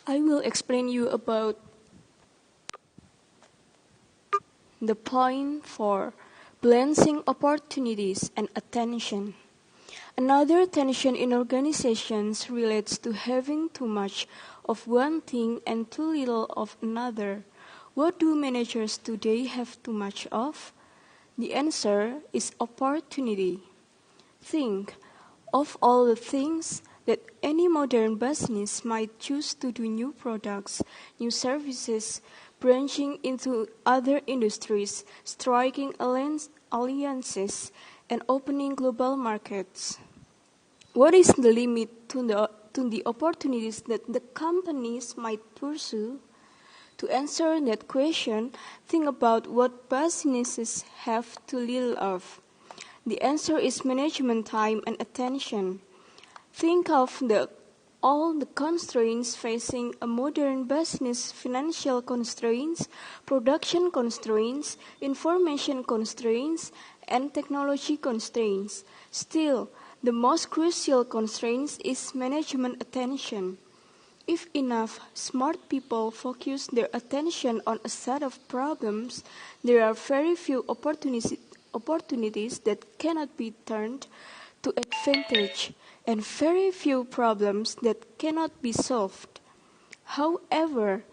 I will explain you about the point for balancing opportunities and attention. Another tension in organizations relates to having too much of one thing and too little of another. What do managers today have too much of? The answer is opportunity. Think of all the things that any modern business might choose to do: new products, new services, branching into other industries, striking alliances, and opening global markets. What is the limit to the opportunities that the companies might pursue? To answer that question, think about what businesses have too little of. The answer is management time and attention. Think of all the constraints facing a modern business: financial constraints, production constraints, information constraints, and technology constraints. Still, the most crucial constraint is management attention. If enough smart people focus their attention on a set of problems, there are very few opportunities that cannot be turned to advantage, and very few problems that cannot be solved. However,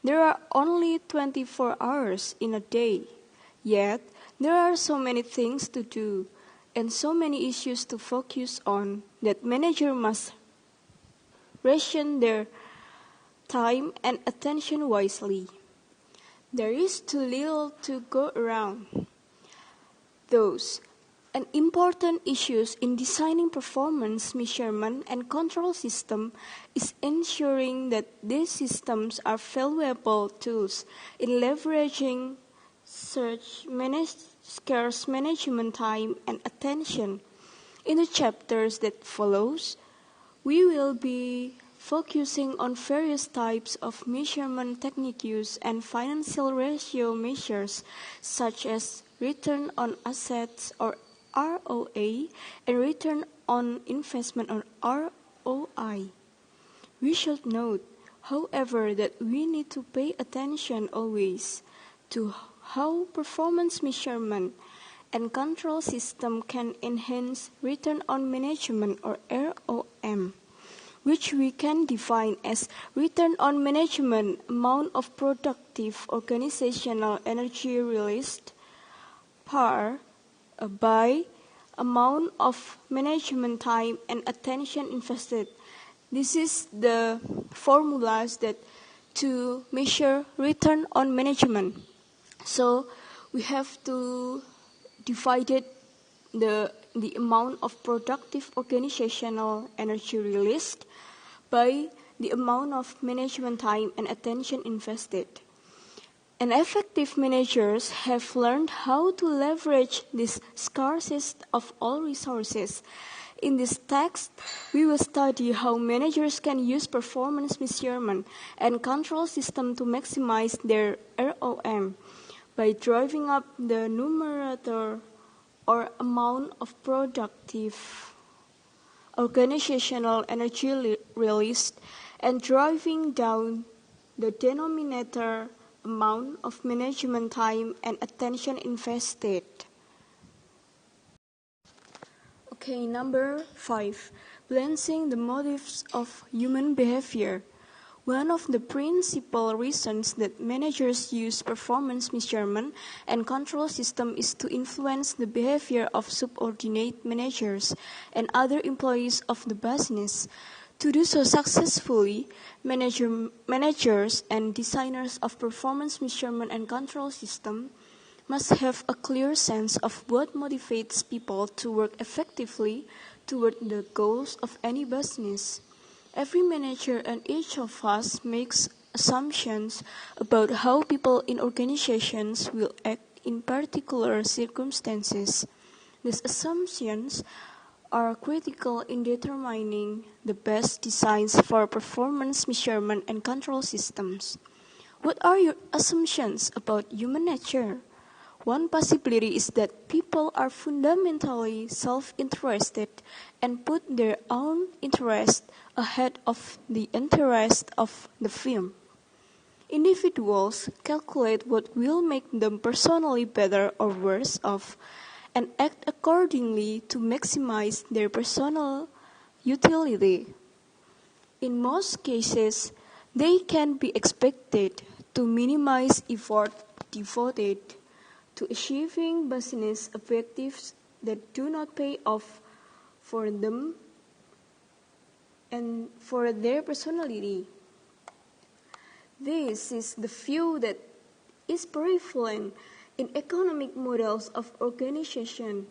there are only 24 hours in a day, yet there are so many things to do and so many issues to focus on that managers must ration their time and attention wisely. There is too little to go around. Those and important issues in designing performance measurement and control system is ensuring that these systems are valuable tools in leveraging scarce management time and attention. In the chapters that follows, we will be focusing on various types of measurement techniques and financial ratio measures, such as return on assets or ROA and return on investment or ROI. We should note, however, that we need to pay attention always to how performance measurement and control system can enhance return on management or ROM, which we can define as return on management amount of productive organizational energy released by amount of management time and attention invested. This is the formulas that to measure return on management. So we have to divide the amount of productive organizational energy released by the amount of management time and attention invested. And effective managers have learned how to leverage this scarcest of all resources. In this text, we will study how managers can use performance measurement and control system to maximize their ROM by driving up the numerator or amount of productive organizational energy released and driving down the denominator amount of management time and attention invested. Okay, number 5, balancing the motives of human behavior. One of the principal reasons that managers use performance measurement and control system is to influence the behavior of subordinate managers and other employees of the business. To do so successfully, managers and designers of performance measurement and control system must have a clear sense of what motivates people to work effectively toward the goals of any business. Every manager and each of us makes assumptions about how people in organizations will act in particular circumstances. These assumptions are critical in determining the best designs for performance measurement and control systems. What are your assumptions about human nature? One possibility is that people are fundamentally self-interested and put their own interest ahead of the interest of the film. Individuals calculate what will make them personally better or worse off and act accordingly to maximize their personal utility. In most cases, they can be expected to minimize effort devoted to achieving business objectives that do not pay off for them and for their personality. This is the view that is prevalent in economic models of organization.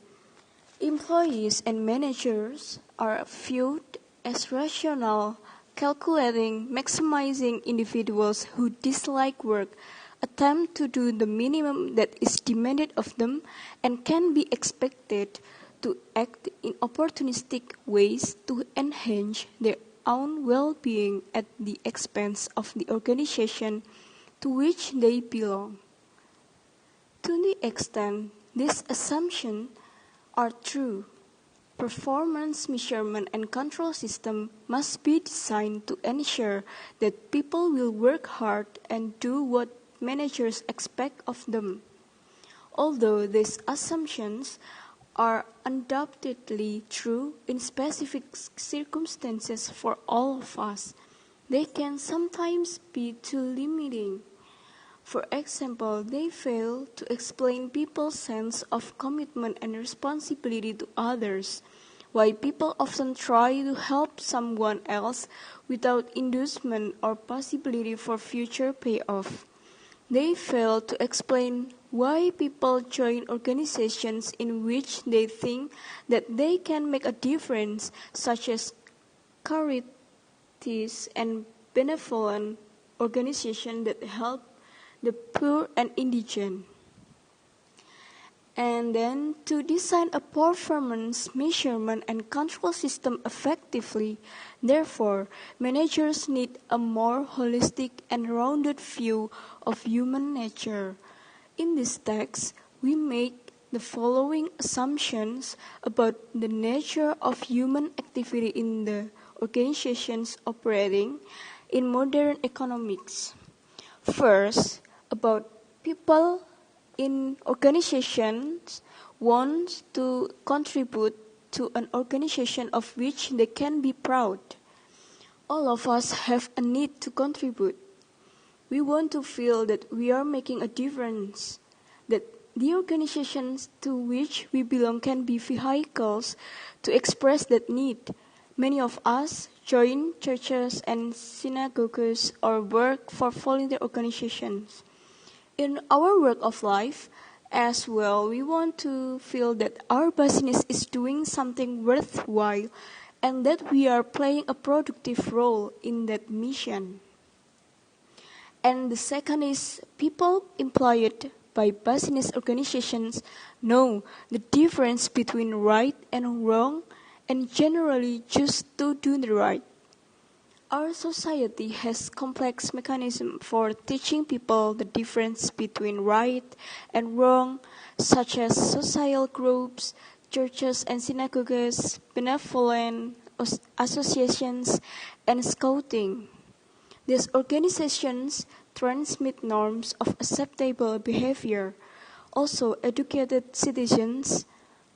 Employees and managers are viewed as rational, calculating, maximizing individuals who dislike work, attempt to do the minimum that is demanded of them, and can be expected to act in opportunistic ways to enhance their own well-being at the expense of the organization to which they belong. To the extent these assumptions are true, performance measurement and control system must be designed to ensure that people will work hard and do what managers expect of them. Although these assumptions are undoubtedly true in specific circumstances for all of us, they can sometimes be too limiting. For example, they fail to explain people's sense of commitment and responsibility to others, why people often try to help someone else without inducement or possibility for future payoff. They fail to explain why people join organizations in which they think that they can make a difference, such as charities and benevolent organizations that help the poor and indigent. And then to design a performance measurement and control system effectively, therefore, managers need a more holistic and rounded view of human nature. In this text, we make the following assumptions about the nature of human activity in the organizations operating in modern economics. First, about people in organizations want to contribute to an organization of which they can be proud. All of us have a need to contribute. We want to feel that we are making a difference, that the organizations to which we belong can be vehicles to express that need. Many of us join churches and synagogues or work for volunteer organizations. In our work of life as well, we want to feel that our business is doing something worthwhile and that we are playing a productive role in that mission. And the second is people employed by business organizations know the difference between right and wrong and generally choose to do the right. Our society has complex mechanisms for teaching people the difference between right and wrong, such as social groups, churches and synagogues, benevolent associations, and scouting. These organizations transmit norms of acceptable behavior. Also, educated citizens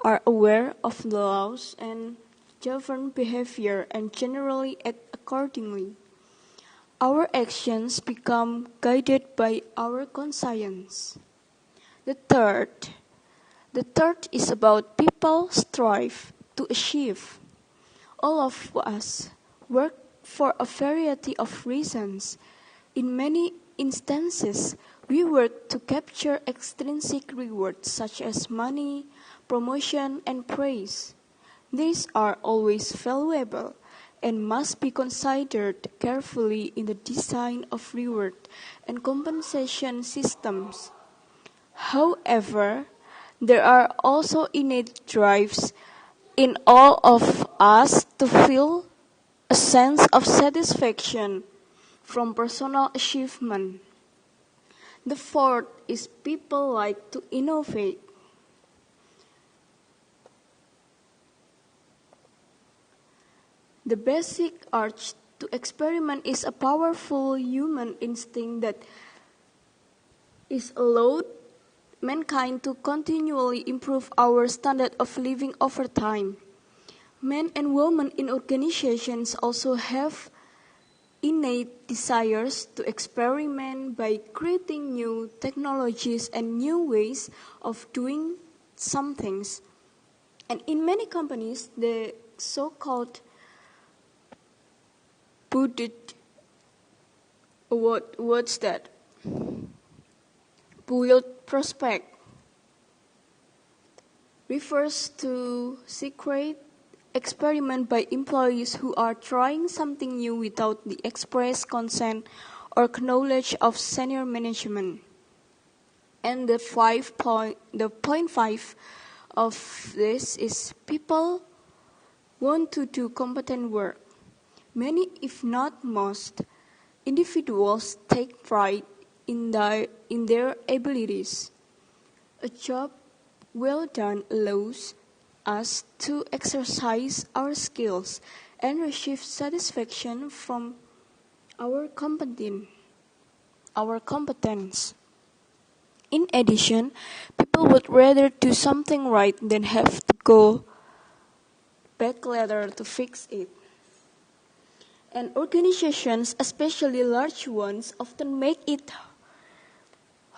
are aware of the laws and govern behavior and generally act accordingly. Our actions become guided by our conscience. The third is about people strive to achieve. All of us work for a variety of reasons. In many instances, we work to capture extrinsic rewards such as money, promotion, and praise. These are always valuable and must be considered carefully in the design of reward and compensation systems. However, there are also innate drives in all of us to feel a sense of satisfaction from personal achievement. The fourth is people like to innovate. The basic urge to experiment is a powerful human instinct that is allowed mankind to continually improve our standard of living over time. Men and women in organizations also have innate desires to experiment by creating new technologies and new ways of doing some things. And in many companies, the so-called what's that? Build prospect refers to secret experiment by employees who are trying something new without the express consent or knowledge of senior management. And the point five of this is people want to do competent work. Many, if not most, individuals take pride in their abilities. A job well done allows us to exercise our skills and receive satisfaction from our competence. In addition, people would rather do something right than have to go back later to fix it. And organizations, especially large ones, often make it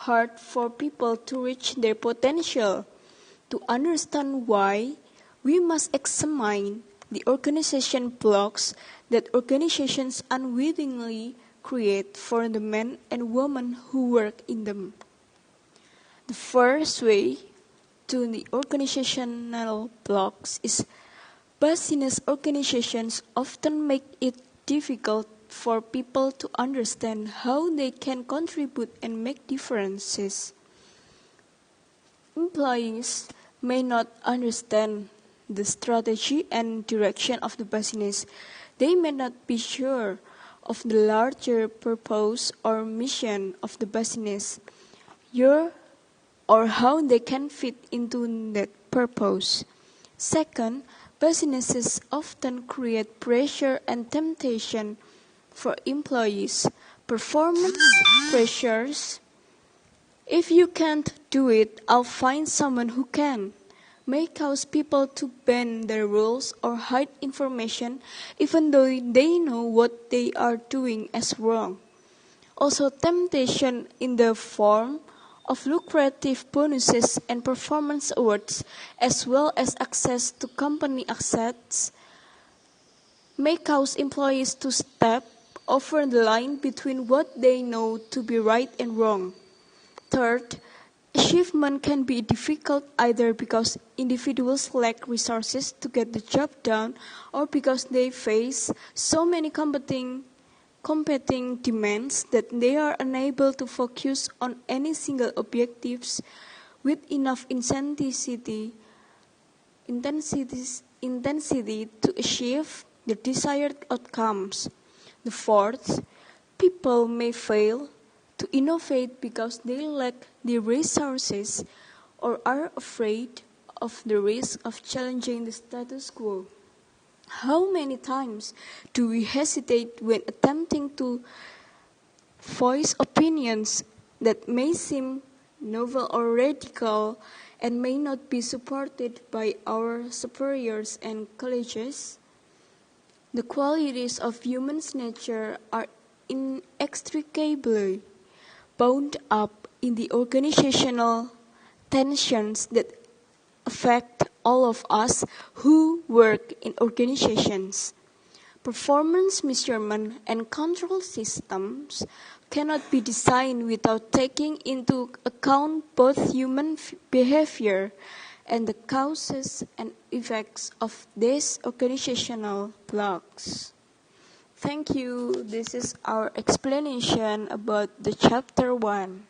hard for people to reach their potential. To understand why, we must examine the organization blocks that organizations unwittingly create for the men and women who work in them. The first way to the organizational blocks is business organizations often make it difficult for people to understand how they can contribute and make differences. Employees may not understand the strategy and direction of the business. They may not be sure of the larger purpose or mission of the business, or how they can fit into that purpose. Second, businesses often create pressure and temptation for employees. Performance pressures. If you can't do it, I'll find someone who can, may cause people to bend their rules or hide information even though they know what they are doing as wrong. Also, temptation in the form of lucrative bonuses and performance awards, as well as access to company assets, may cause employees to step over the line between what they know to be right and wrong. Third, achievement can be difficult either because individuals lack resources to get the job done or because they face so many competing demands that they are unable to focus on any single objectives with enough intensity to achieve the desired outcomes. The fourth, people may fail to innovate because they lack the resources or are afraid of the risk of challenging the status quo. How many times do we hesitate when attempting to voice opinions that may seem novel or radical and may not be supported by our superiors and colleagues? The qualities of human nature are inextricably bound up in the organizational tensions that affect all of us who work in organizations. Performance measurement and control systems cannot be designed without taking into account both human behavior and the causes and effects of these organizational blocks. Thank you. This is our explanation about the chapter 1.